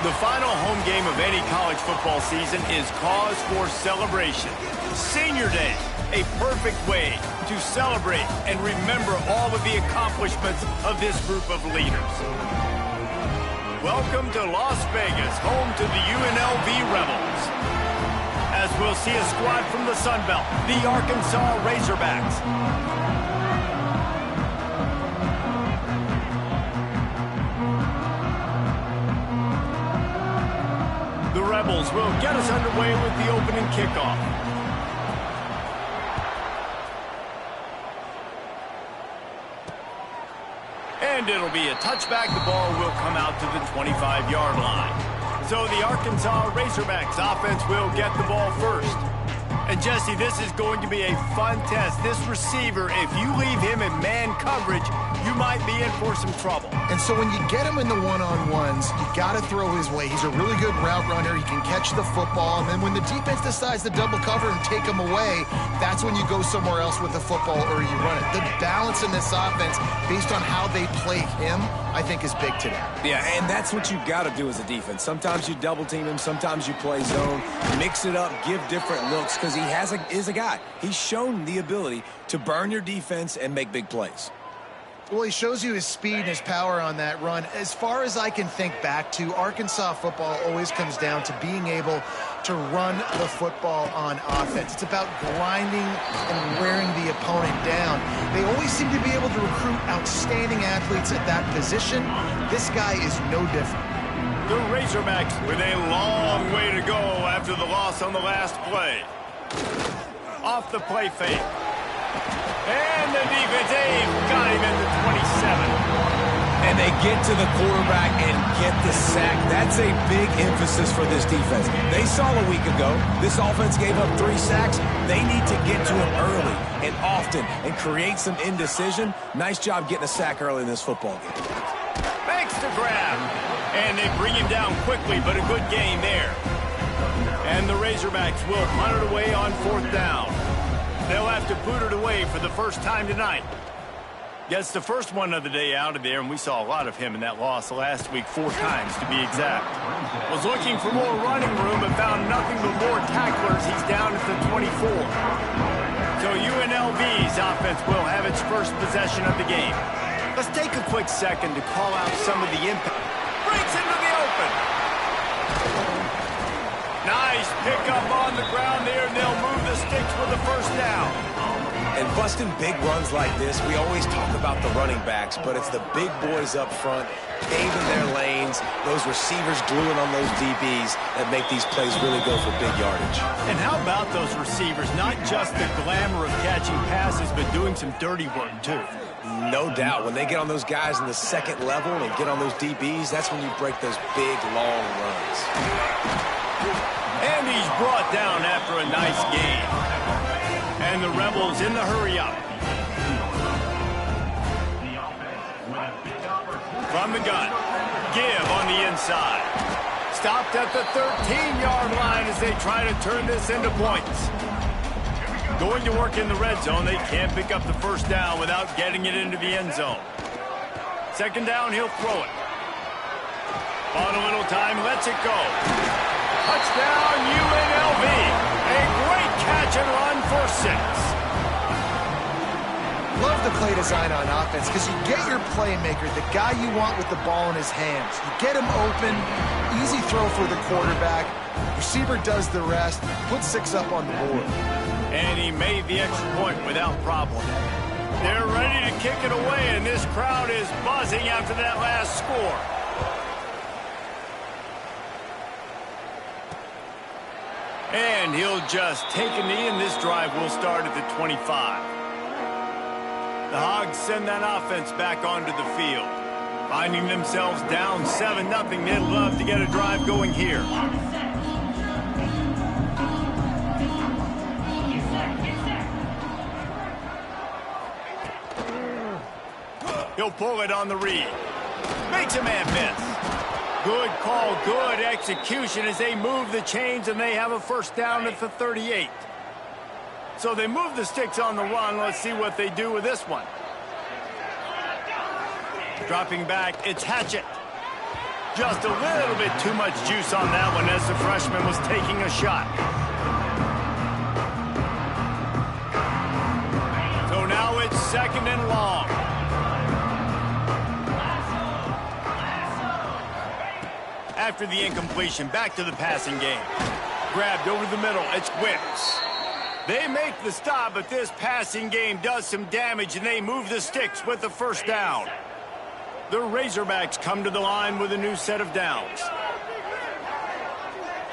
The final home game of any college football season is cause for celebration. Senior Day, a perfect way to celebrate and remember all of the accomplishments of this group of leaders. Welcome to Las Vegas, home to the UNLV Rebels. As we'll see a squad from the Sun Belt, the Arkansas Razorbacks. The Rebels will get us underway with the opening kickoff. And it'll be a touchback. The ball will come out to the 25-yard line. So the Arkansas Razorbacks offense will get the ball first. And Jesse, this is going to be a fun test. This receiver, if you leave him in man coverage, you might be in for some trouble. And so when you get him in the one-on-ones, you got to throw his way. He's a really good route runner. He can catch the football. And then when the defense decides to double cover and take him away, that's when you go somewhere else with the football or you run it. The balance in this offense, based on how they play him, I think is big today. Yeah, and that's what you've got to do as a defense. Sometimes you double team him. Sometimes you play zone. Mix it up. Give different looks because he is a guy. He's shown the ability to burn your defense and make big plays. Well, he shows you his speed and his power on that run. As far as I can think back to, Arkansas football always comes down to being able to run the football on offense. It's about grinding and wearing the opponent down. They always seem to be able to recruit outstanding athletes at that position. This guy is no different. The Razorbacks with a long way to go after the loss on the last play. Off the play fake. And the defense, got him at the 27. And they get to the quarterback and get the sack. That's a big emphasis for this defense. They saw a week ago, this offense gave up 3 sacks. They need to get to him early and often and create some indecision. Nice job getting a sack early in this football game. Makes the grab. And they bring him down quickly, but a good gain there. And the Razorbacks will punt it away on 4th down. They'll have to boot it away for the first time tonight. Gets the first one of the day out of there, and we saw a lot of him in that loss last week, 4 times to be exact. Was looking for more running room but found nothing but more tacklers. He's down at the 24. So UNLV's offense will have its first possession of the game. Let's take a quick second to call out some of the impact. Breaks into the open. Nice pickup on the ground there, and they'll move the sticks with the first down. And busting big runs like this, we always talk about the running backs, but it's the big boys up front, paving their lanes, those receivers gluing on those DBs that make these plays really go for big yardage. And how about those receivers? Not just the glamour of catching passes, but doing some dirty work, too. No doubt. When they get on those guys in the second level and get on those DBs, that's when you break those big, long runs. And he's brought down after a nice gain. And the Rebels in the hurry-up. From the gun. Give on the inside. Stopped at the 13-yard line as they try to turn this into points. Going to work in the red zone. They can't pick up the first down without getting it into the end zone. Second down, he'll throw it. On a little time, lets it go. Touchdown, UNLV. A great catch and run for 6. Love the play design on offense because you get your playmaker, the guy you want with the ball in his hands. You get him open, easy throw for the quarterback. Receiver does the rest, put 6 up on the board. And he made the extra point without problem. They're ready to kick it away, and this crowd is buzzing after that last score. And he'll just take a knee, and this drive will start at the 25. The Hogs send that offense back onto the field. Finding themselves down 7-0, they'd love to get a drive going here. He'll pull it on the read. Makes a man miss. Good call, good execution as they move the chains, and they have a first down at the 38. So they move the sticks on the run. Let's see what they do with this one. Dropping back, it's Hatchett. Just a little bit too much juice on that one as the freshman was taking a shot. So now it's 2nd and long. After the incompletion, back to the passing game. Grabbed over the middle, it's Wicks. They make the stop, but this passing game does some damage, and they move the sticks with the first down. The Razorbacks come to the line with a new set of downs.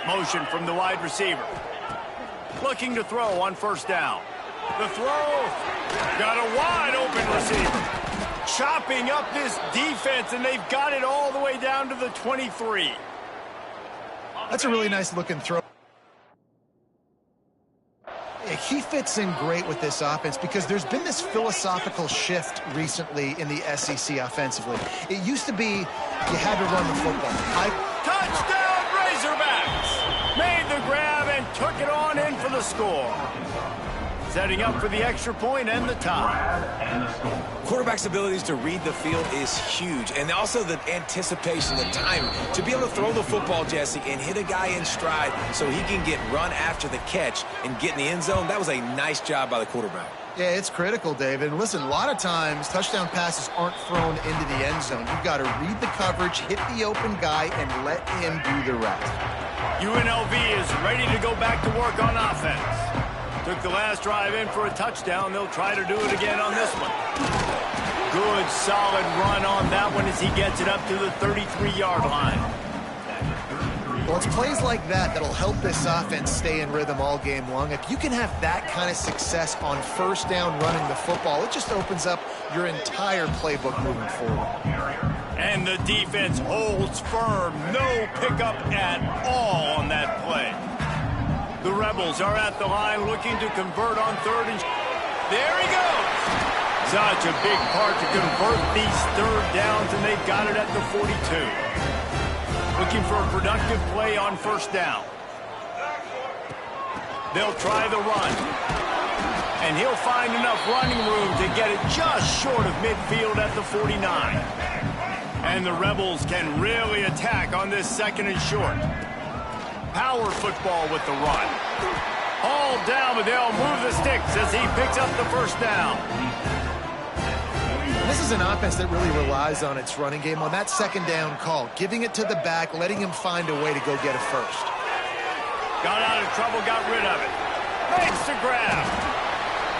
Motion from the wide receiver. Looking to throw on first down. The throw. Got a wide open receiver. Chopping up this defense, and they've got it all the way down to the 23. That's a really nice looking throw. He fits in great with this offense because there's been this philosophical shift recently in the SEC offensively. It used to be you had to run the football. Touchdown Razorbacks! Made the grab and took it on in for the score. Setting up for the extra point and the tie. Quarterback's abilities to read the field is huge, and also the anticipation, the timing. To be able to throw the football, Jesse, and hit a guy in stride so he can get run after the catch and get in the end zone, that was a nice job by the quarterback. Yeah, it's critical, David. And listen, a lot of times touchdown passes aren't thrown into the end zone. You've got to read the coverage, hit the open guy, and let him do the rest. UNLV is ready to go back to work on offense. Took the last drive in for a touchdown. They'll try to do it again on this one. Good, solid run on that one as he gets it up to the 33-yard line. Well, it's plays like that that'll help this offense stay in rhythm all game long. If you can have that kind of success on first down running the football, it just opens up your entire playbook moving forward. And the defense holds firm. No pickup at all on that play. The Rebels are at the line looking to convert on 3rd and... There he goes! Such a big part to convert these 3rd downs, and they've got it at the 42. Looking for a productive play on first down. They'll try the run. And he'll find enough running room to get it just short of midfield at the 49. And the Rebels can really attack on this 2nd and short. Power football with the run. All down, but they'll move the sticks as he picks up the first down. This is an offense that really relies on its running game on that 2nd down call, giving it to the back, letting him find a way to go get a first. Got out of trouble, got rid of it. Makes the grab.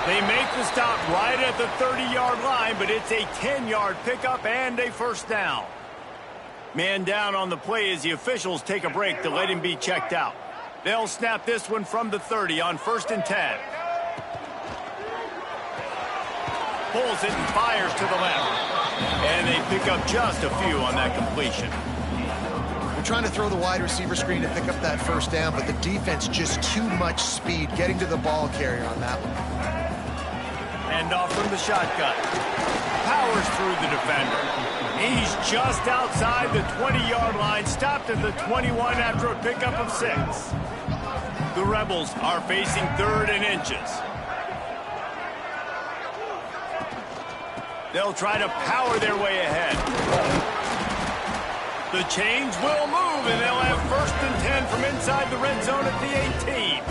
They make the stop right at the 30-yard line, but it's a 10-yard pickup and a first down. Man down on the play as the officials take a break to let him be checked out. They'll snap this one from the 30 on 1st and 10. Pulls it and fires to the left. And they pick up just a few on that completion. They're trying to throw the wide receiver screen to pick up that first down, but the defense just too much speed getting to the ball carrier on that one. Hand off from the shotgun. Powers through the defender. He's just outside the 20-yard line, stopped at the 21 after a pickup of 6. The Rebels are facing 3rd and inches. They'll try to power their way ahead. The chains will move, and they'll have 1st and 10 from inside the red zone at the 18.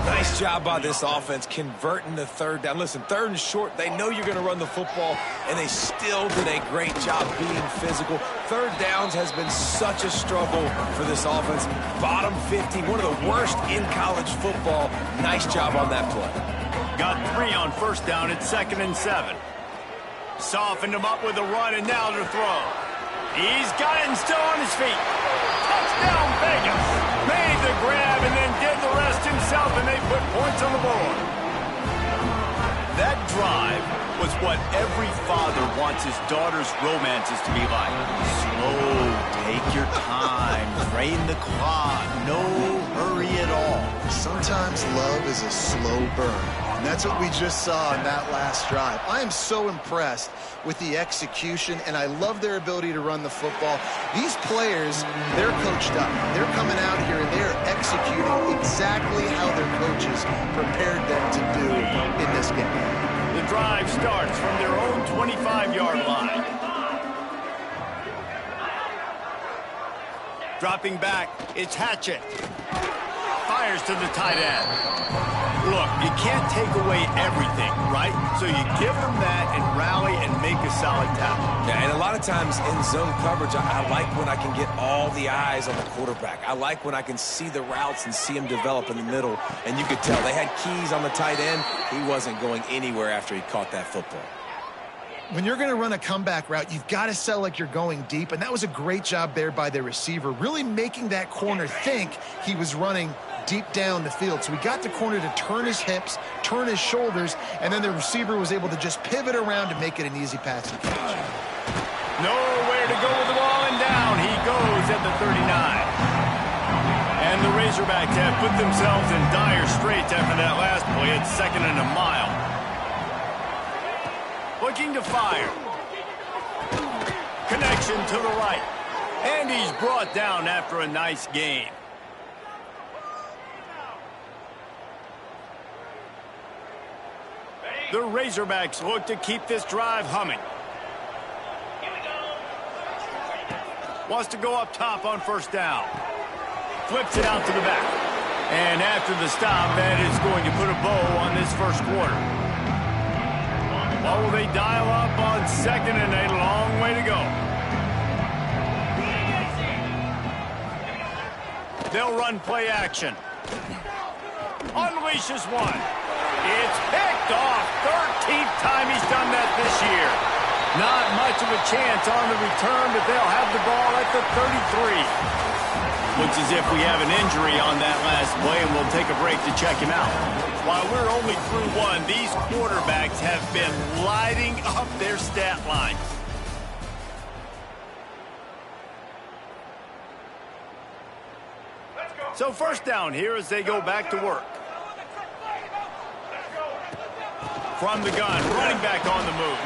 Nice job by this offense converting the 3rd down. Listen, 3rd and short, they know you're going to run the football, and they still did a great job being physical. 3rd downs has been such a struggle for this offense. Bottom 50, one of the worst in college football. Nice job on that play. Got 3 on first down at 2nd and 7. Softened him up with a run, and now to throw. He's got it and still on his feet. Touchdown Vegas. Made the grab and then did the rest himself, and they put points on the board. That drive was what every father wants his daughter's romances to be like. Slow, take your time, drain the clock, no hurry at all. Sometimes love is a slow burn. And that's what we just saw in that last drive. I am so impressed with the execution, and I love their ability to run the football. These players, they're coached up. They're coming out here, and they're executing exactly how their coaches prepared them to do in this game. The drive starts from their own 25-yard line. Dropping back, it's Hatchett. Fires to the tight end. Look, you can't take away everything, right? So you give them that and rally and make a solid tackle. Yeah, and a lot of times in zone coverage, I like when I can get all the eyes on the quarterback. I like when I can see the routes and see him develop in the middle. And you could tell they had keys on the tight end. He wasn't going anywhere after he caught that football. When you're going to run a comeback route, you've got to sell like you're going deep, and that was a great job there by the receiver, really making that corner think he was running deep down the field. So we got the corner to turn his hips, turn his shoulders, and then the receiver was able to just pivot around to make it an easy pass and catch. Nowhere to go with the ball, and down he goes at the 39. And the Razorbacks have put themselves in dire straits after that last play. It's 2nd and a mile. Looking to fire. Connection to the right. And he's brought down after a nice gain. The Razorbacks look to keep this drive humming. Wants to go up top on 1st down. Flips it out to the back. And after the stop, that is going to put a bow on this 1st quarter. What will they dial up on 2nd and a long way to go? They'll run play action. Unleashes one. It's picked off. 13th time he's done that this year. Not much of a chance on the return, but they'll have the ball at the 33. Looks as if we have an injury on that last play, and we'll take a break to check him out. While we're only through one, these quarterbacks have been lighting up their stat lines. So 1st down here as they go back to work. From the gun, running back on the move.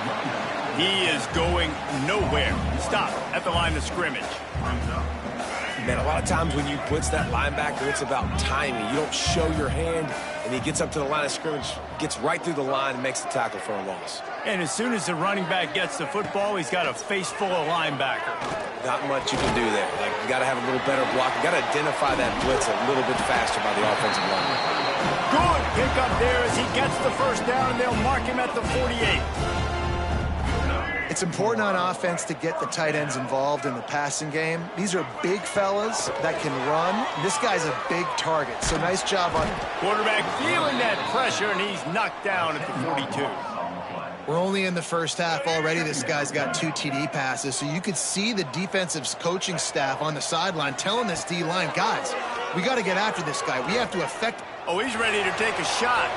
He is going nowhere. Stop at the line of scrimmage. Man, a lot of times when you blitz that linebacker, it's about timing. You don't show your hand, and he gets up to the line of scrimmage, gets right through the line, and makes the tackle for a loss. And as soon as the running back gets the football, he's got a face full of linebacker. Not much you can do there. Like, you got to have a little better block. You got to identify that blitz a little bit faster by the offensive line. Good pick up there as he gets the 1st down, and they'll mark him at the 48. It's important on offense to get the tight ends involved in the passing game. These are big fellas that can run. This guy's a big target, so nice job on him. Quarterback feeling that pressure, and he's knocked down at the 42. We're only in the 1st half already. This guy's got 2 TD passes, so you could see the defensive coaching staff on the sideline telling this D-line, guys, we got to get after this guy. We have to affect. Oh, he's ready to take a shot.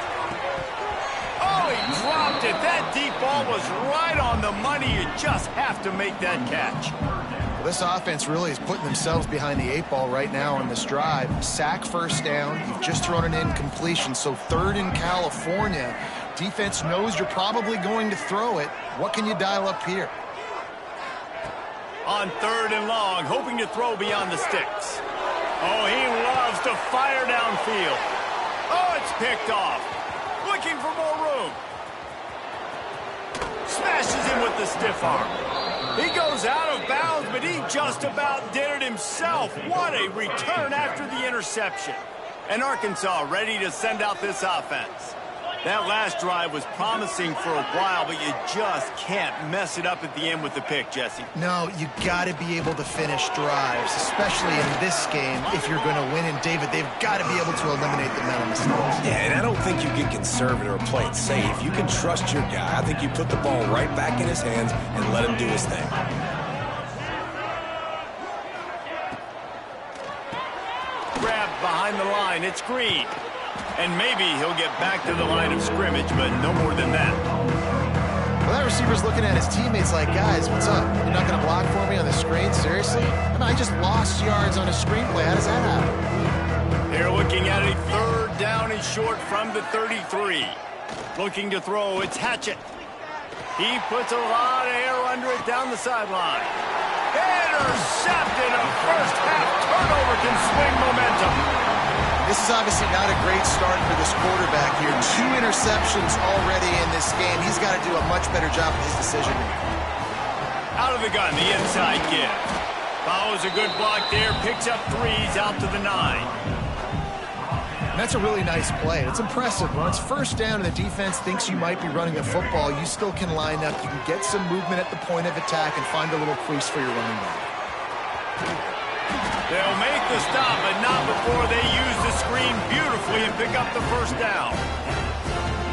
Oh, he dropped it. That deep ball was right on the money. You just have to make that catch. Well, this offense really is putting themselves behind the 8 ball right now on this drive. Sack 1st down. You've just thrown an incompletion, so 3rd in California. Defense knows you're probably going to throw it. What can you dial up here? On 3rd and long, hoping to throw beyond the sticks. Oh, he loves to fire downfield. Oh, it's picked off. Looking for more room. Smashes him with the stiff arm. He goes out of bounds, but he just about did it himself. What a return after the interception. And Arkansas ready to send out this offense. That last drive was promising for a while, but you just can't mess it up at the end with the pick, Jesse. No, you got to be able to finish drives, especially in this game. If you're going to win, and David, they've got to be able to eliminate the mental mistakes. Yeah, and I don't think you get conservative or play it safe. You can trust your guy. I think you put the ball right back in his hands and let him do his thing. Grab behind the line. It's Green. And maybe he'll get back to the line of scrimmage, but no more than that. Well, that receiver's looking at his teammates like, guys, what's up? You're not going to block for me on the screen? Seriously? I just lost yards on a screenplay. How does that happen? They're looking at a 3rd down and short from the 33. Looking to throw. It's Hatchett. He puts a lot of air under it down the sideline. Intercepted. A 1st half turnover can swing momentum. This is obviously not a great start for this quarterback here. 2 interceptions already in this game. He's got to do a much better job of his decision-making. Out of the gun, the inside give. Follows a good block there, picks up 3s out to the 9. That's a really nice play. It's impressive. When it's first down and the defense thinks you might be running the football, you still can line up. You can get some movement at the point of attack and find a little crease for your running back. They'll make the stop, but not before they use the screen beautifully and pick up the first down.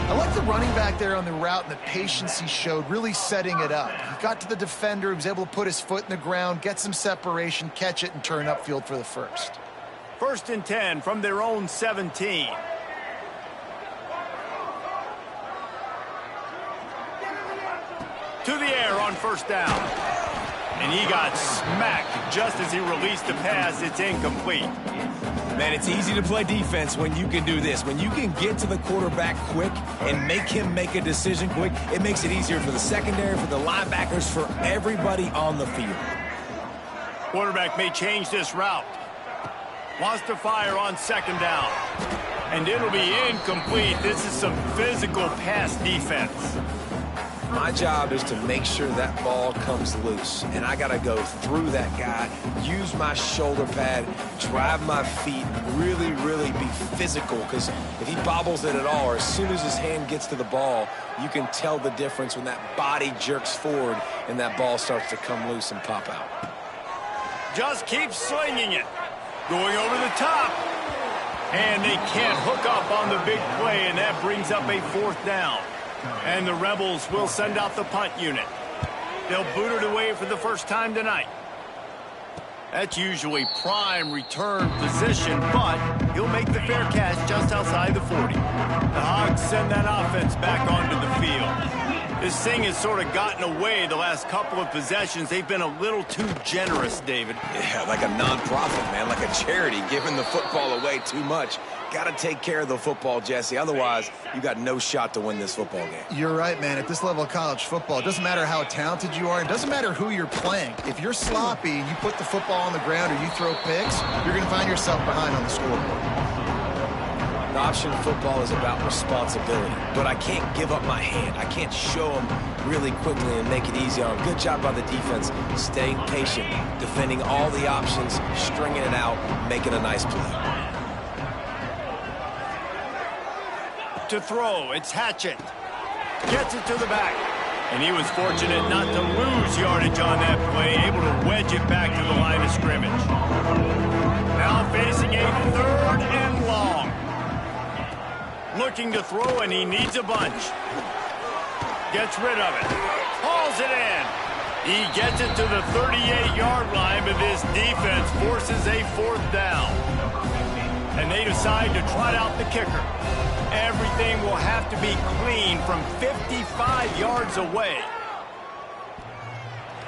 I like the running back there on the route and the patience he showed, really setting it up. He got to the defender, he was able to put his foot in the ground, get some separation, catch it, and turn upfield for the first. 1st and 10 from their own 17. To the air on first down. And he got smacked just as he released the pass. It's incomplete. Man, it's easy to play defense when you can do this. When you can get to the quarterback quick and make him make a decision quick, it makes it easier for the secondary, for the linebackers, for everybody on the field. Quarterback may change this route. Wants to fire on 2nd down. And it'll be incomplete. This is some physical pass defense. My job is to make sure that ball comes loose, and I got to go through that guy, use my shoulder pad, drive my feet, really, really be physical, because if he bobbles it at all, or as soon as his hand gets to the ball, you can tell the difference when that body jerks forward and that ball starts to come loose and pop out. Just keep slinging it. Going over the top. And they can't hook up on the big play, and that brings up a 4th down. And the Rebels will send out the punt unit. They'll boot it away for the first time tonight. That's usually prime return position, but he'll make the fair catch just outside the 40. The Hogs send that offense back onto the field. This thing has sort of gotten away the last couple of possessions. They've been a little too generous, David. Yeah, like a nonprofit, man, like a charity, giving the football away too much. Got to take care of the football, Jesse. Otherwise, you got no shot to win this football game. You're right, man. At this level of college football, it doesn't matter how talented you are. It doesn't matter who you're playing. If you're sloppy and you put the football on the ground or you throw picks, you're going to find yourself behind on the scoreboard. Option football is about responsibility, but I can't give up my hand. I can't show them really quickly and make it easy on them. Good job by the defense, staying patient, defending all the options, stringing it out, making a nice play. To throw, it's Hatchett. Gets it to the back. And he was fortunate not to lose yardage on that play, able to wedge it back to the line of scrimmage. Now facing a 3rd and long. Looking to throw, and he needs a bunch. Gets rid of it. Hauls it in. He gets it to the 38-yard line, but this defense forces a 4th down. And they decide to trot out the kicker. Everything will have to be clean from 55 yards away.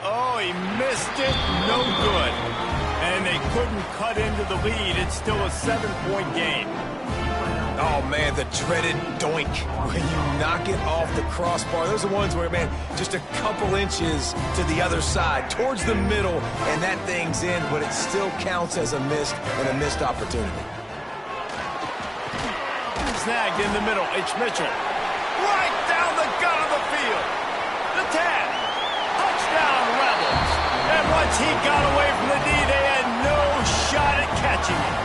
Oh, he missed it. No good. And they couldn't cut into the lead. It's still a 7-point game. Oh, man, the dreaded doink. When you knock it off the crossbar, those are ones where, man, just a couple inches to the other side, towards the middle, and that thing's in, but it still counts as a missed opportunity. Snagged in the middle. It's Mitchell. Right down the gut of the field. The 10. Touchdown, Rebels. And once he got away from the D, they had no shot at catching it.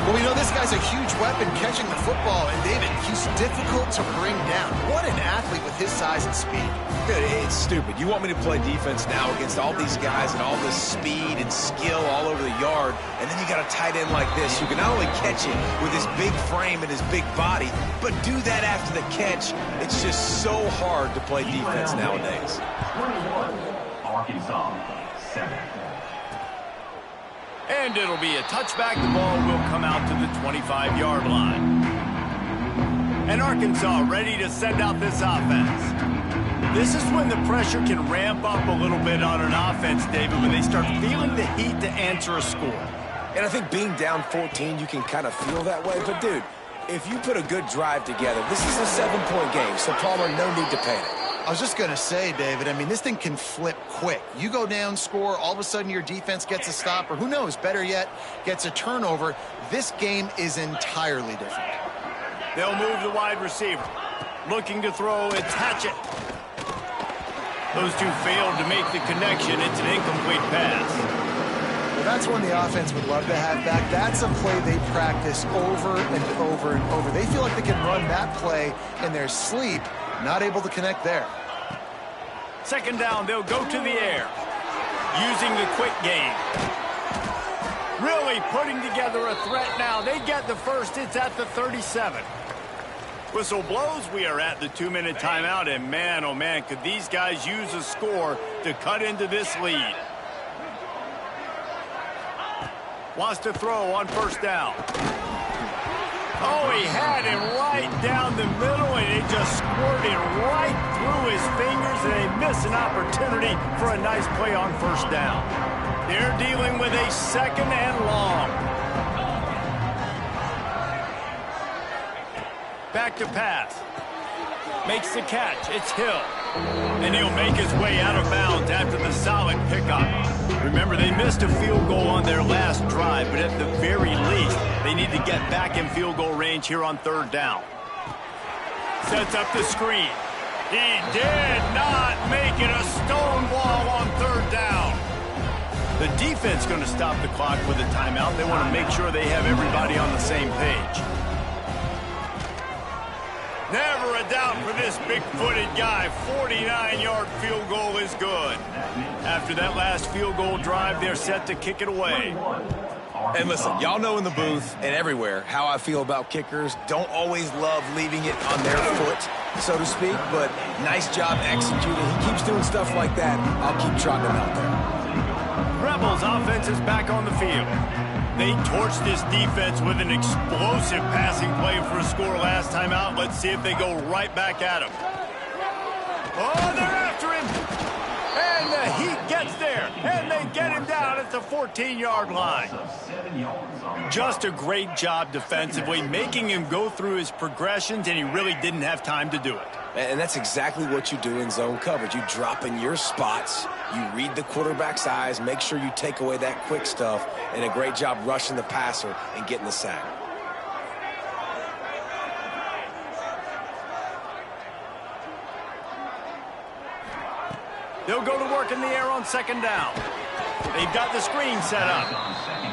Well, we know this guy's a huge weapon catching the football, and David, he's difficult to bring down. What an athlete with his size and speed. Dude, it's stupid. You want me to play defense now against all these guys and all this speed and skill all over the yard, and then you got a tight end like this who can not only catch it with his big frame and his big body, but do that after the catch. It's just so hard to play defense nowadays. Arkansas, 7. And it'll be a touchback. The ball will come out to the 25-yard line. And Arkansas ready to send out this offense. This is when the pressure can ramp up a little bit on an offense, David, when they start feeling the heat to answer a score. And I think being down 14, you can kind of feel that way. But, dude, if you put a good drive together, this is a 7-point game, so Palmer, no need to panic. I was just going to say, David, I mean, this thing can flip quick. You go down, score, all of a sudden your defense gets a stop, or who knows, better yet, gets a turnover. This game is entirely different. They'll move the wide receiver. Looking to throw, it's Hatchett. Those two failed to make the connection. It's an incomplete pass. Well, that's one the offense would love to have back. That's a play they practice over and over and over. They feel like they can run that play in their sleep, not able to connect there. Second down, they'll go to the air, using the quick game. Really putting together a threat now. They get the first. It's at the 37. Whistle blows. We are at the 2-minute timeout, and man, oh man, could these guys use a score to cut into this lead. Wants to throw on first down. Oh, he had him right down the middle, and it just squirted right through his fingers, and they miss an opportunity for a nice play on first down. They're dealing with a second and long. Back to pass. Makes the catch. It's Hill. And he'll make his way out of bounds after the solid pickup. Remember, they missed a field goal on their last drive, but at the very least, they need to get back in field goal range here on third down. Sets up the screen. He did not make it a stonewall on third down. The defense going to stop the clock with a timeout. They want to make sure they have everybody on the same page. Never a doubt for this big-footed guy. 49-yard field goal is good. After that last field goal drive, they're set to kick it away. And listen, y'all know in the booth and everywhere how I feel about kickers. Don't always love leaving it on their foot, so to speak, but nice job executing. He keeps doing stuff like that. I'll keep trotting him out there. Rebels offense is back on the field. They torched this defense with an explosive passing play for a score last time out. Let's see if they go right back at him. Oh, they're after him. And the Heat gets there. And they get him down at the 14-yard line. Just a great job defensively, making him go through his progressions, and he really didn't have time to do it. And that's exactly what you do in zone coverage. You drop in your spots, you read the quarterback's eyes, make sure you take away that quick stuff, and a great job rushing the passer and getting the sack. They'll go to work in the air on second down. They've got the screen set up.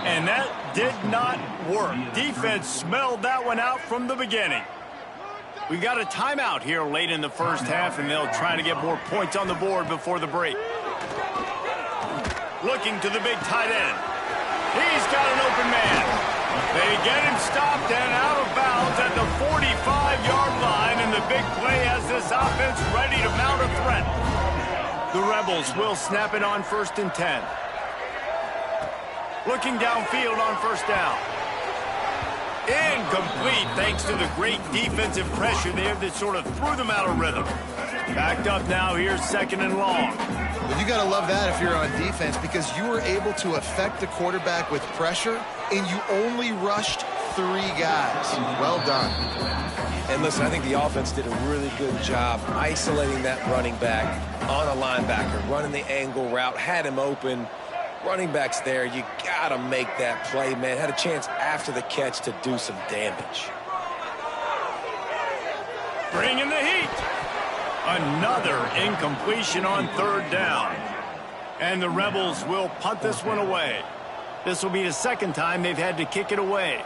And that did not work. Defense smelled that one out from the beginning. We got a timeout here late in the first half, and they'll try to get more points on the board before the break. Looking to the big tight end. He's got an open man. They get him stopped and out of bounds at the 45-yard line, and the big play has this offense ready to mount a threat. The Rebels will snap it on first and 10. Looking downfield on first down. Incomplete thanks to the great defensive pressure there that sort of threw them out of rhythm. Backed up now, here's second and long. Well, you got to love that if you're on defense, because you were able to affect the quarterback with pressure, and you only rushed 3 guys. Well done. And listen, I think the offense did a really good job isolating that running back on a linebacker, running the angle route, had him open. Running back's there. You got to make that play, man. Had a chance after the catch to do some damage. Bringing the heat. Another incompletion on third down. And the Rebels will punt this one away. This will be the second time they've had to kick it away.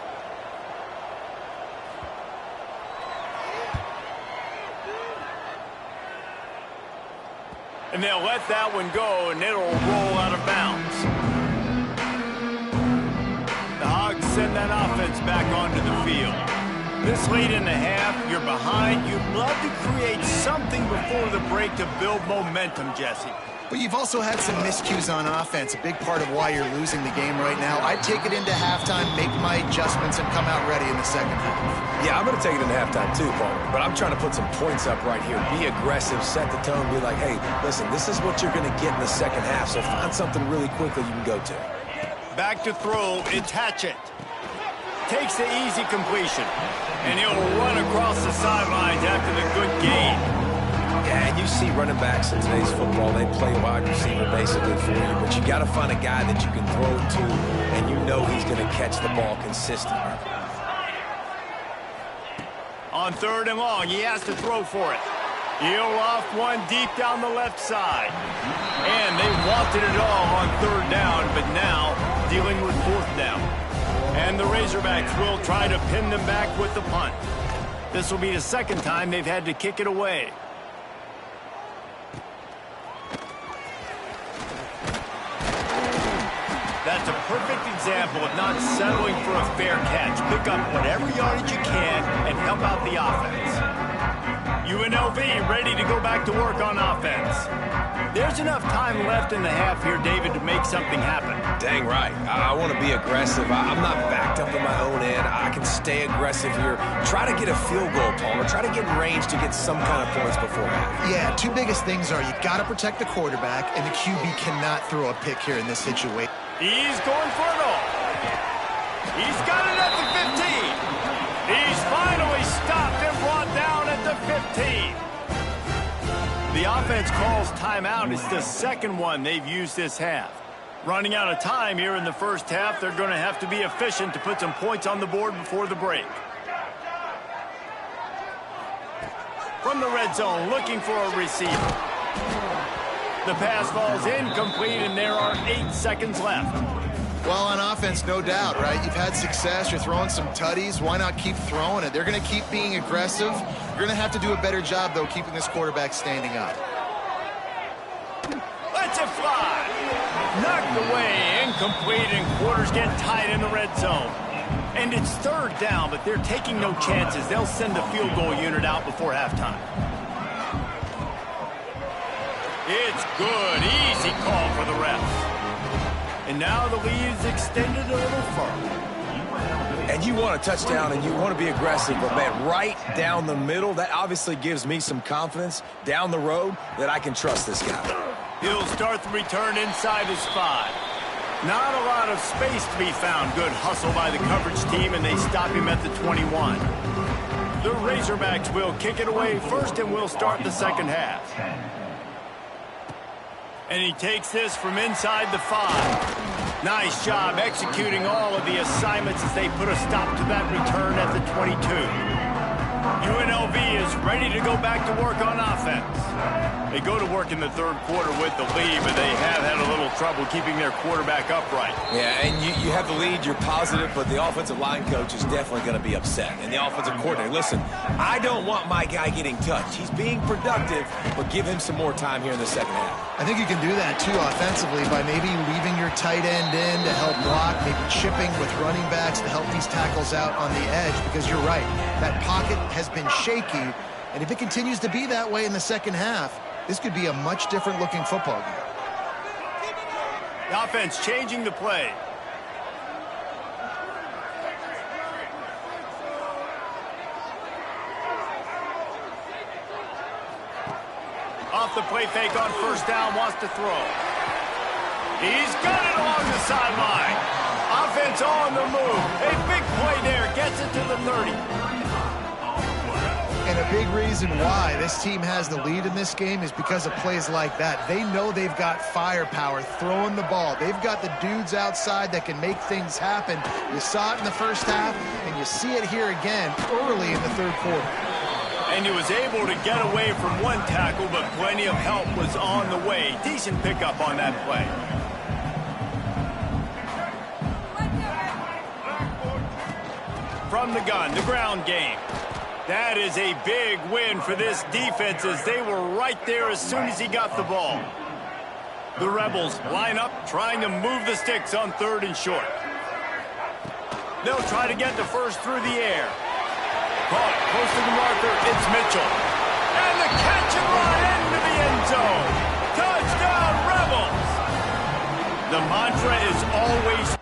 And they'll let that one go, and it'll roll out of bounds. The Hogs send that offense back onto the field. This late in the half, you're behind. You'd love to create something before the break to build momentum, Jesse. But you've also had some miscues on offense, a big part of why you're losing the game right now. I'd take it into halftime, make my adjustments, and come out ready in the second half. Yeah, I'm going to take it into halftime too, Paul. But I'm trying to put some points up right here. Be aggressive, set the tone, be like, hey, listen, this is what you're going to get in the second half, so find something really quickly you can go to. Back to throw, it's Hatchett. Takes the easy completion, and he'll run across the sidelines after the good gain. Yeah, and you see running backs in today's football, they play wide receiver basically for you, but you got to find a guy that you can throw to, and you know he's going to catch the ball consistently. On third and long, he has to throw for it. He'll loft one deep down the left side. And they wanted it all on third down, but now dealing with fourth down. And the Razorbacks will try to pin them back with the punt. This will be the second time they've had to kick it away. That's a perfect example of not settling for a fair catch. Pick up whatever yardage you can and help out the offense. UNLV ready to go back to work on offense. There's enough time left in the half here, David, to make something happen. Dang right. I want to be aggressive. I'm not backed up in my own end. I can stay aggressive here. Try to get a field goal, Palmer. Try to get in range to get some kind of points before half. Yeah, two biggest things are you got to protect the quarterback, and the QB cannot throw a pick here in this situation. He's going for it all. He's got it at the 15. He's finally stopped and brought down at the 15. The offense calls timeout. It's the second one they've used this half. Running out of time here in the first half, they're going to have to be efficient to put some points on the board before the break. From the red zone, looking for a receiver. The pass falls incomplete, and there are 8 seconds left. Well, on offense, no doubt, right? You've had success. You're throwing some tutties. Why not keep throwing it? They're going to keep being aggressive. You're going to have to do a better job, though, keeping this quarterback standing up. Let's it fly. Knocked away, incomplete, and quarters get tied in the red zone. And it's third down, but they're taking no chances. They'll send the field goal unit out before halftime. It's good. Easy call for the refs. And now the lead is extended a little further. And you want a touchdown and you want to be aggressive, but man, right down the middle, that obviously gives me some confidence down the road that I can trust this guy. He'll start the return inside his 5. Not a lot of space to be found. Good hustle by the coverage team, and they stop him at the 21. The Razorbacks will kick it away first, and will start the second half. And he takes this from inside the 5. Nice job executing all of the assignments as they put a stop to that return at the 22. UNLV is ready to go back to work on offense. They go to work in the third quarter with the lead, but they have had a little trouble keeping their quarterback upright. Yeah, and you have the lead, you're positive, but the offensive line coach is definitely going to be upset. And the offensive coordinator, listen, I don't want my guy getting touched. He's being productive, but give him some more time here in the second half. I think you can do that, too, offensively, by maybe leaving your tight end in to help block, maybe chipping with running backs to help these tackles out on the edge, because you're right, that pocket has been shaky, and if it continues to be that way in the second half, this could be a much different looking football game. The offense changing the play. Off the play fake on first down, wants to throw. He's got it along the sideline. Offense on the move. A big play there, gets it to the 30. And a big reason why this team has the lead in this game is because of plays like that. They know they've got firepower throwing the ball. They've got the dudes outside that can make things happen. You saw it in the first half, and you see it here again early in the third quarter. And he was able to get away from one tackle, but plenty of help was on the way. Decent pickup on that play. From the gun, the ground game. That is a big win for this defense as they were right there as soon as he got the ball. The Rebels line up, trying to move the sticks on third and short. They'll try to get the first through the air. Caught, close to the marker, it's Mitchell. And the catch and run into the end zone. Touchdown, Rebels! The mantra is always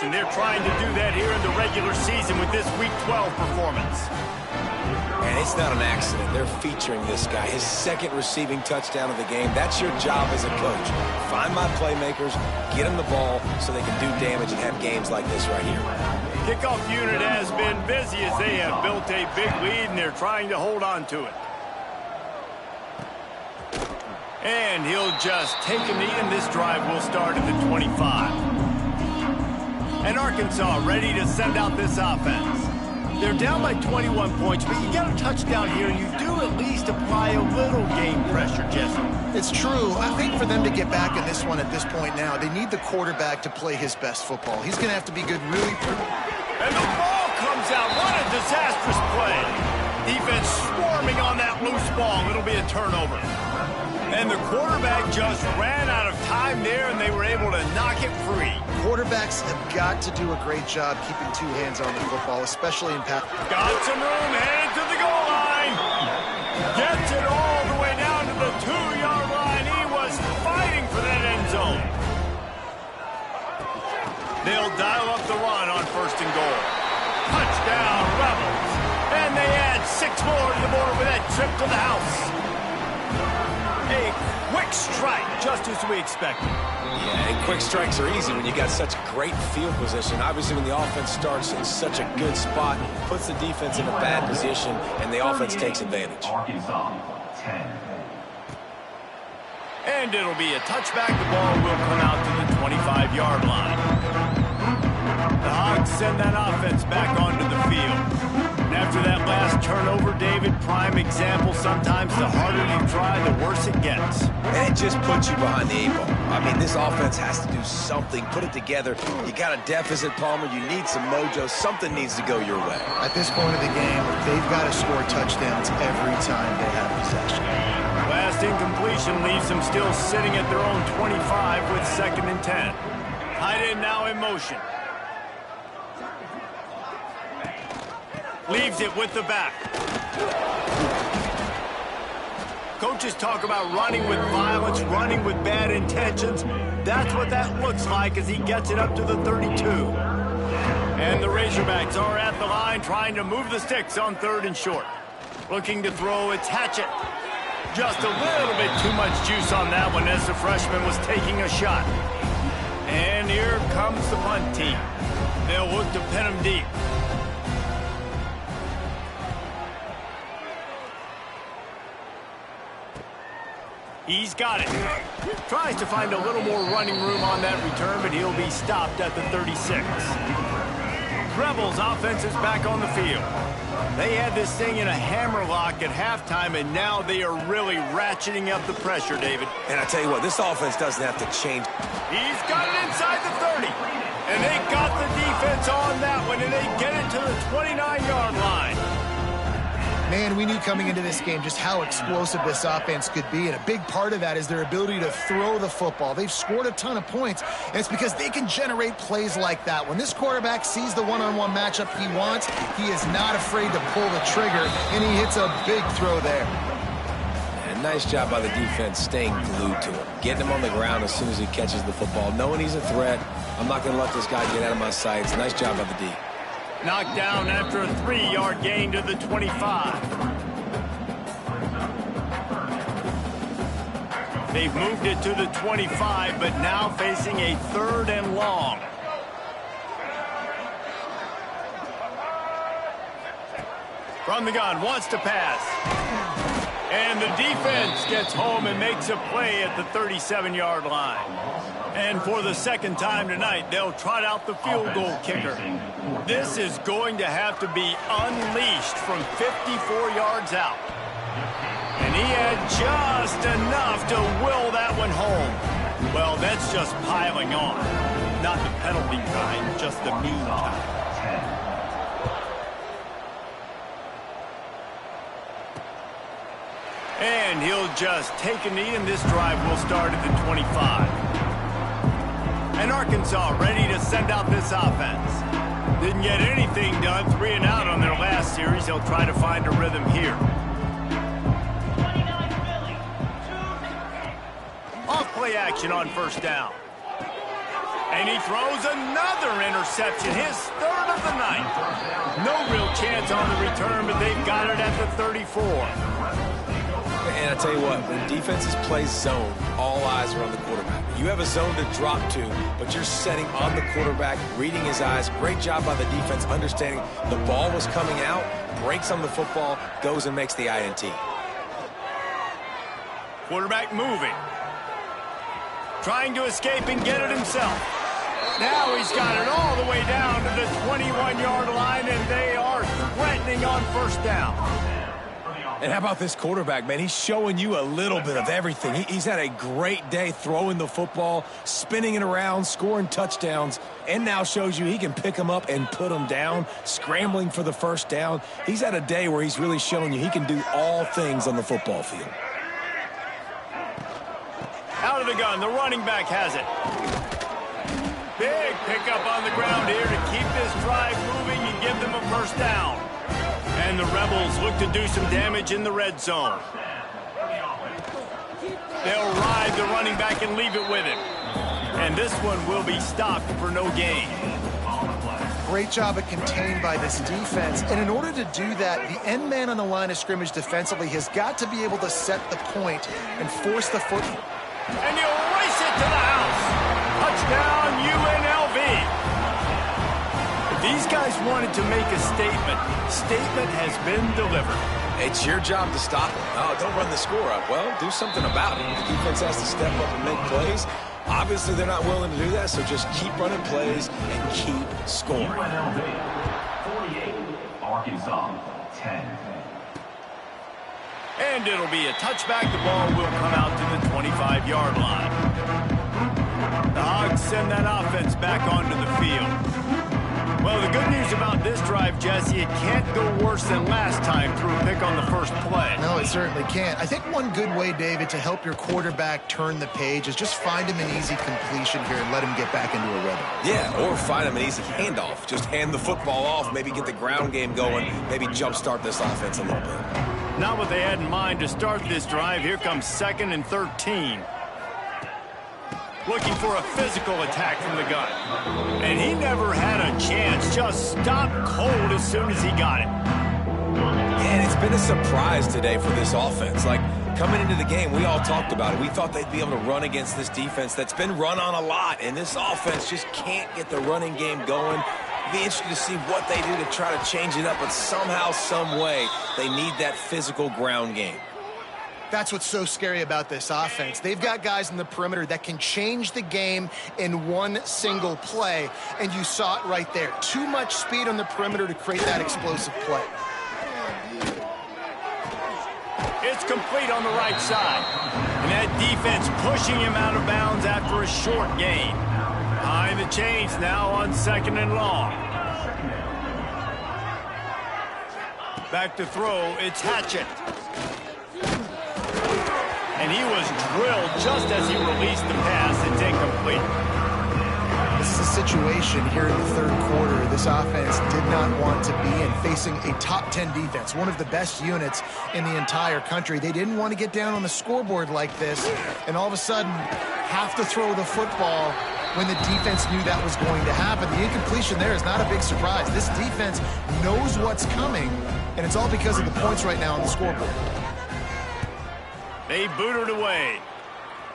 and they're trying to do that here in the regular season with this Week 12 performance. And it's not an accident. They're featuring this guy. His second receiving touchdown of the game. That's your job as a coach. Find my playmakers, get them the ball so they can do damage and have games like this right here. Kickoff unit has been busy as they have built a big lead, and they're trying to hold on to it. And he'll just take a knee, and this drive will start at the 25. And Arkansas ready to send out this offense. They're down by 21 points, but you get a touchdown here, and you do at least apply a little game pressure, Jesse. It's true. I think for them to get back in this one at this point now, they need the quarterback to play his best football. He's going to have to be good really. And the ball comes out. What a disastrous play. Defense swarming on that loose ball. It'll be a turnover. And the quarterback just ran out of time there, and they were able to knock it free. Quarterbacks have got to do a great job keeping two hands on the football, especially in pass. Got some room, headed to the goal line. Gets it all the way down to the 2-yard line. He was fighting for that end zone. They'll dial up the run on 1st and goal. Touchdown, Rebels. And they add 6 more to the board with that trip to the house. A quick strike, just as we expected. Yeah, and quick strikes are easy when you got such great field position. Obviously, when the offense starts in such a good spot, puts the defense in a bad position, and the offense takes advantage. And it'll be a touchback. The ball will come out to the 25-yard line. The Hogs send that offense back onto the field. And after that last turnover, David, prime example, sometimes the harder you try, the worse it gets. And it just puts you behind the 8 ball. I mean, this offense has to do something, put it together. You got a deficit, Palmer. You need some mojo. Something needs to go your way. At this point of the game, they've got to score touchdowns every time they have possession. Last incompletion leaves them still sitting at their own 25 with 2nd and 10. Tight end now in motion. Leaves it with the back. Coaches talk about running with violence, running with bad intentions. That's what that looks like as he gets it up to the 32. And the Razorbacks are at the line trying to move the sticks on 3rd and short. Looking to throw, it's Hatchett. Just a little bit too much juice on that one as the freshman was taking a shot. And here comes the punt team. They'll look to pin him deep. He's got it. Tries to find a little more running room on that return, but he'll be stopped at the 36. Rebels offense is back on the field. They had this thing in a hammerlock at halftime, and now they are really ratcheting up the pressure, David. And I tell you what, this offense doesn't have to change. He's got it inside the 30. And they got the defense on that one, and they get it to the 29-yard line. Man, we knew coming into this game just how explosive this offense could be, and a big part of that is their ability to throw the football. They've scored a ton of points, and it's because they can generate plays like that. When this quarterback sees the one-on-one matchup he wants, he is not afraid to pull the trigger, and he hits a big throw there. And nice job by the defense staying glued to him, getting him on the ground as soon as he catches the football, knowing he's a threat. I'm not going to let this guy get out of my sights. Nice job by the D. Knocked down after a 3-yard gain to the 25. They've moved it to the 25, but now facing a 3rd and long. From the gun, wants to pass. And the defense gets home and makes a play at the 37-yard line. And for the 2nd time tonight, they'll trot out the field goal kicker. This is going to have to be unleashed from 54 yards out. And he had just enough to will that one home. Well, that's just piling on. Not the penalty kind, just the mean kind. And he'll just take a knee, and this drive will start at the 25. And Arkansas ready to send out this offense. Didn't get anything done, 3 and out on their last series. They'll try to find a rhythm here. Off play action on 1st down. And he throws another interception, his third of the night. No real chance on the return, but they've got it at the 34. And I tell you what, when defenses play zone, all eyes are on the quarterback. You have a zone to drop to, but you're setting on the quarterback, reading his eyes. Great job by the defense, understanding the ball was coming out, breaks on the football, goes and makes the INT. Quarterback moving. Trying to escape and get it himself. Now he's got it all the way down to the 21-yard line, and they are threatening on first down. And how about this quarterback, man? He's showing you a little bit of everything. He's had a great day throwing the football, spinning it around, scoring touchdowns, and now shows you he can pick them up and put them down, scrambling for the first down. He's had a day where he's really showing you he can do all things on the football field. Out of the gun, the running back has it. Big pickup on the ground here to keep this drive moving and give them a first down. And the Rebels look to do some damage in the red zone. They'll ride the running back and leave it with him. And this one will be stopped for no gain. Great job of contained by this defense. And in order to do that, the end man on the line of scrimmage defensively has got to be able to set the point and force the foot. And he'll race it to the house. Touchdown, UNLV. These guys wanted to make a statement. Statement has been delivered. It's your job to stop them. Oh, don't run the score up. Well, do something about it. The defense has to step up and make plays. Obviously, they're not willing to do that, so just keep running plays and keep scoring. UNLV 48, Arkansas 10. And it'll be a touchback. The ball will come out to the 25-yard line. The Hogs send that offense back onto the field. Well, the good news about this drive, Jesse, it can't go worse than last time through a pick on the first play. No, it certainly can't. I think one good way, David, to help your quarterback turn the page is just find him an easy completion here and let him get back into a rhythm. Yeah, or find him an easy handoff. Just hand the football off, maybe get the ground game going, maybe jumpstart this offense a little bit. Not what they had in mind to start this drive. Here comes 2nd and 13. Looking for a physical attack from the gun. And he never had a chance. Just stopped cold as soon as he got it. And it's been a surprise today for this offense. Like, coming into the game, we all talked about it. We thought they'd be able to run against this defense that's been run on a lot. And this offense just can't get the running game going. Be interested to see what they do to try to change it up. But somehow, some way, they need that physical ground game. That's what's so scary about this offense. They've got guys in the perimeter that can change the game in one single play, and you saw it right there. Too much speed on the perimeter to create that explosive play. It's complete on the right side. And that defense pushing him out of bounds after a short gain. Behind the chains now on 2nd and long. Back to throw, it's Hatchett. And he was drilled just as he released the pass. It's incomplete. This is a situation here in the third quarter this offense did not want to be in, facing a top 10 defense, one of the best units in the entire country. They didn't want to get down on the scoreboard like this and all of a sudden have to throw the football when the defense knew that was going to happen. The incompletion there is not a big surprise. This defense knows what's coming, and it's all because of the points right now on the scoreboard. They boot it away.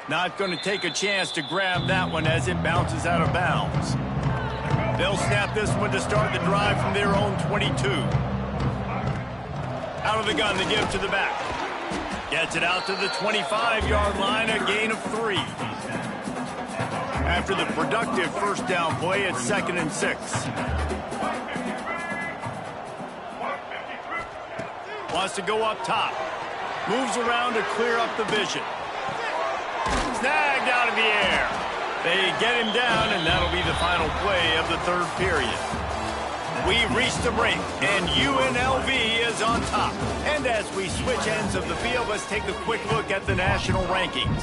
Not going to take a chance to grab that one as it bounces out of bounds. They'll snap this one to start the drive from their own 22. Out of the gun, they give to the back. Gets it out to the 25-yard line, a gain of 3. After the productive first down play, it's 2nd and 6. Wants to go up top. Moves around to clear up the vision. Snagged out of the air. They get him down, and that'll be the final play of the third period. We reach the break, and UNLV is on top. And as we switch ends of the field, let's take a quick look at the national rankings.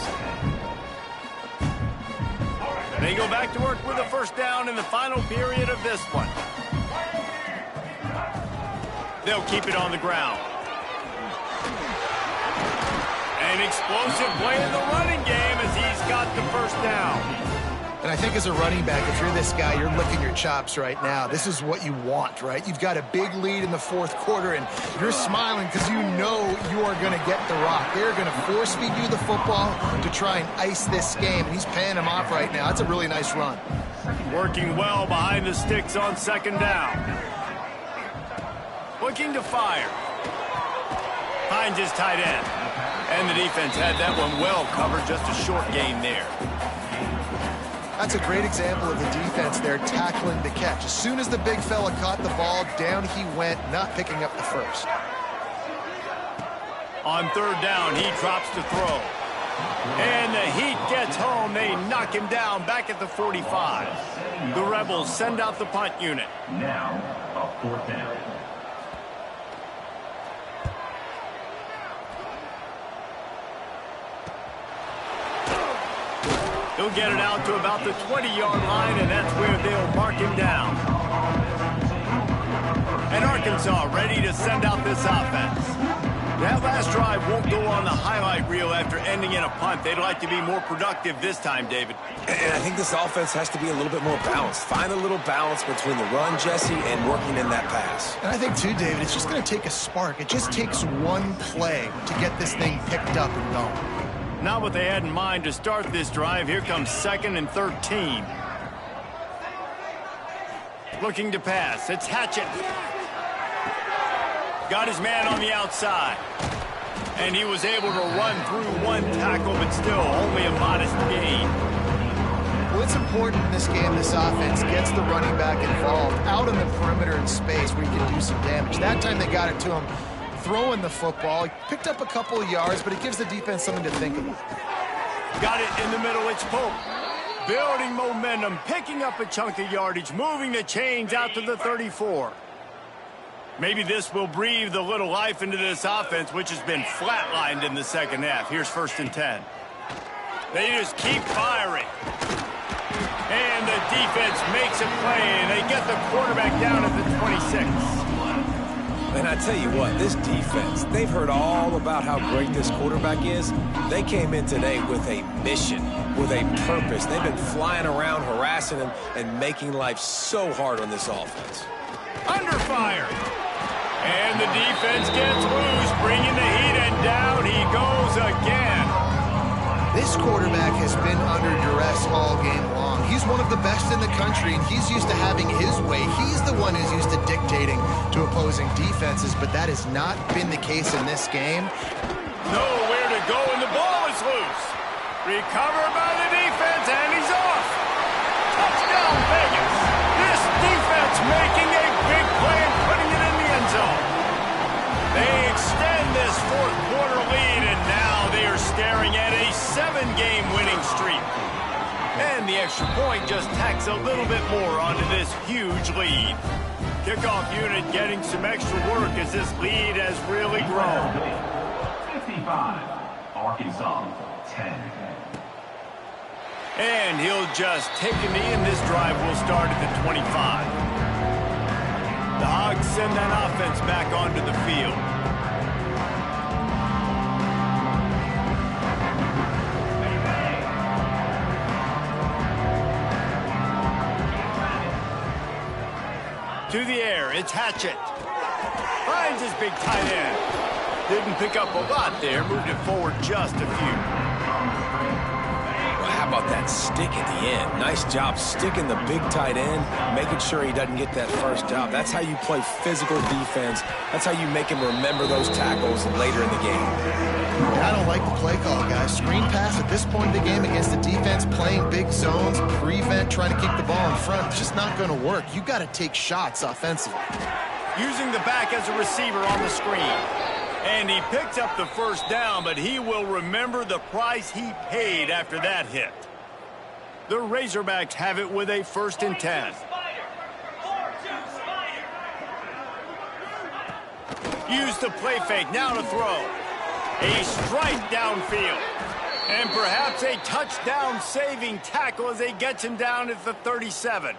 They go back to work with a first down in the final period of this one. They'll keep it on the ground. An explosive play in the running game as he's got the first down. And I think as a running back, if you're this guy, you're licking your chops right now. This is what you want, right? You've got a big lead in the fourth quarter, and you're smiling because you know you are going to get the rock. They're going to force feed you the football to try and ice this game, and he's paying him off right now. That's a really nice run. Working well behind the sticks on second down. Looking to fire. Finds his tight end. And the defense had that one well covered, just a short gain there. That's a great example of the defense there tackling the catch. As soon as the big fella caught the ball, down he went, not picking up the first. On third down, he drops to throw. And the Heat gets home. They knock him down back at the 45. The Rebels send out the punt unit. Now, a fourth down. He'll get it out to about the 20-yard line, and that's where they'll mark him down. And Arkansas ready to send out this offense. That last drive won't go on the highlight reel after ending in a punt. They'd like to be more productive this time, David. And I think this offense has to be a little bit more balanced. Find a little balance between the run, Jesse, and working in that pass. And I think, too, David, it's just going to take a spark. It just takes one play to get this thing picked up and going. Not what they had in mind to start this drive. Here comes 2nd and 13. Looking to pass. It's Hatchett. Got his man on the outside. And he was able to run through one tackle, but still only a modest gain. Well, it's important in this game this offense gets the running back involved out in the perimeter in space where he can do some damage. That time they got it to him throwing the football. He picked up a couple of yards, but it gives the defense something to think about. Got it in the middle. It's Pope. Building momentum, picking up a chunk of yardage, moving the chains out to the 34. Maybe this will breathe a little life into this offense, which has been flatlined in the second half. Here's 1st and 10. They just keep firing. And the defense makes a play, and they get the quarterback down at the 26. And I tell you what, this defense, they've heard all about how great this quarterback is. They came in today with a mission, with a purpose. They've been flying around, harassing him, and making life so hard on this offense. Under fire. And the defense gets loose, bringing the Heat, and down he goes again. This quarterback has been under duress all game long. He's one of the best in the country, and he's used to having his way. He's the one who's used to dictating to opposing defenses, but that has not been the case in this game. Nowhere to go, and the ball is loose. Recovered by the defense, and he's off. Touchdown, Vegas. This defense making a big play and putting it in the end zone. They extend this fourth quarter lead, and now they are staring at a 7-game winning streak. And the extra point just tacks a little bit more onto this huge lead. Kickoff unit getting some extra work as this lead has really grown. 55, Arkansas, 10. And he'll just take a knee, and this drive will start at the 25. The Hogs send that offense back onto the field. To the air, it's Hatchett. Finds his big tight end. Didn't pick up a lot there, moved it forward just a few. Well, how about that stick at the end? Nice job sticking the big tight end, making sure he doesn't get that first down. That's how you play physical defense. That's how you make him remember those tackles later in the game. I don't like the play call, guys. Screen pass at this point in the game against the defense, playing big zones, prevent, trying to keep the ball in front. It's just not going to work. You got to take shots offensively. Using the back as a receiver on the screen. And he picked up the first down, but he will remember the price he paid after that hit. The Razorbacks have it with a 1st and 10. Use the play fake, now to throw. A strike downfield. And perhaps a touchdown-saving tackle as they get him down at the 37.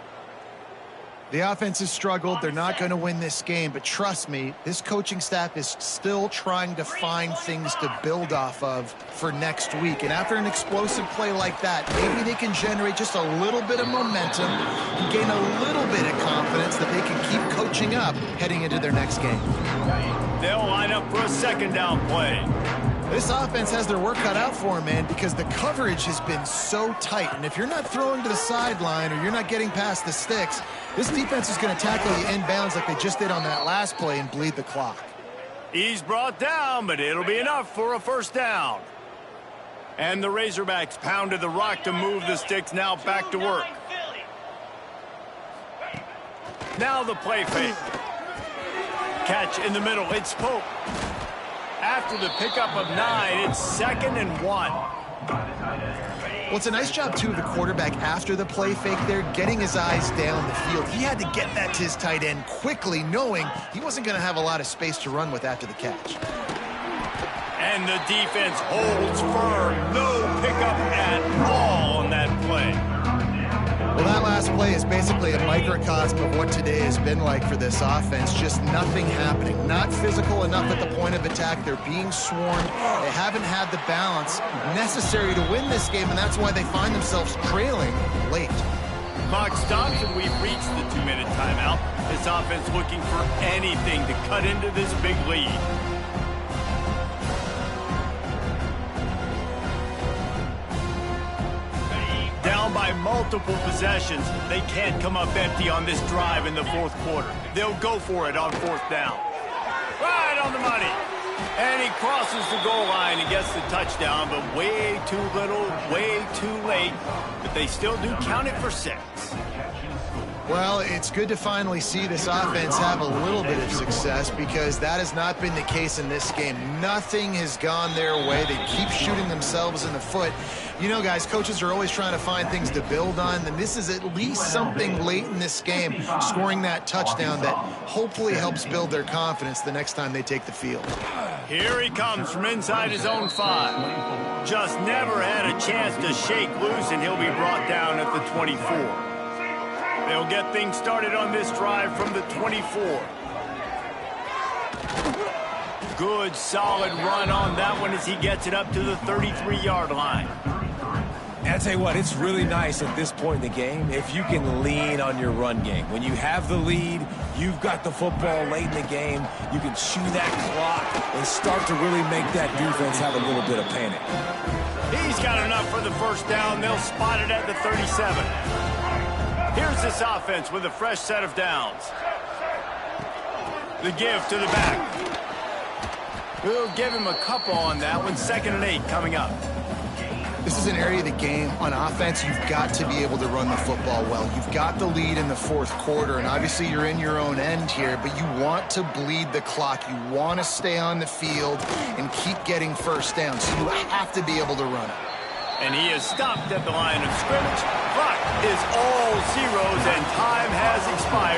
The offense has struggled. They're not going to win this game, but trust me, this coaching staff is still trying to find things to build off of for next week. And after an explosive play like that, maybe they can generate just a little bit of momentum and gain a little bit of confidence that they can keep coaching up heading into their next game. They'll line up for a second down play. This offense has their work cut out for them, man, because the coverage has been so tight. And if you're not throwing to the sideline or you're not getting past the sticks, this defense is going to tackle you inbounds like they just did on that last play and bleed the clock. He's brought down, but it'll be enough for a first down. And the Razorbacks pounded the rock to move the sticks, now back to work. Now the play fake. Catch in the middle, it's Smoc. After the pickup of 9, it's 2nd and 1. Well, it's a nice job, too, of the quarterback after the play fake there, getting his eyes down the field. He had to get that to his tight end quickly, knowing he wasn't going to have a lot of space to run with after the catch. And the defense holds firm. No pickup at all on that play. Well, that last play is basically a microcosm of what today has been like for this offense. Just nothing happening. Not physical enough at the point of attack. They're being swarmed. They haven't had the balance necessary to win this game, and that's why they find themselves trailing late. Clock stops, and we've reached the 2-minute timeout. This offense looking for anything to cut into this big lead. Down by multiple possessions, they can't come up empty on this drive in the fourth quarter. They'll go for it on 4th down. Right on the money. And he crosses the goal line and gets the touchdown, but way too little, way too late. But they still do count it for 6. Well, it's good to finally see this offense have a little bit of success because that has not been the case in this game. Nothing has gone their way. They keep shooting themselves in the foot. You know, guys, coaches are always trying to find things to build on, and this is at least something late in this game, scoring that touchdown that hopefully helps build their confidence the next time they take the field. Here he comes from inside his own 5. Just never had a chance to shake loose, and he'll be brought down at the 24. They'll get things started on this drive from the 24. Good, solid run on that one as he gets it up to the 33-yard line. And I tell you what, it's really nice at this point in the game if you can lean on your run game. When you have the lead, you've got the football late in the game, you can chew that clock and start to really make that defense have a little bit of panic. He's got enough for the first down. They'll spot it at the 37. Here's this offense with a fresh set of downs. The give to the back. We'll give him a couple on that one. 2nd and 8 coming up. This is an area of the game on offense you've got to be able to run the football well. You've got the lead in the fourth quarter, and obviously you're in your own end here, but you want to bleed the clock. You want to stay on the field and keep getting first down, so you have to be able to run it. And he is stopped at the line of scrimmage. Clock is all zeros, and time has expired.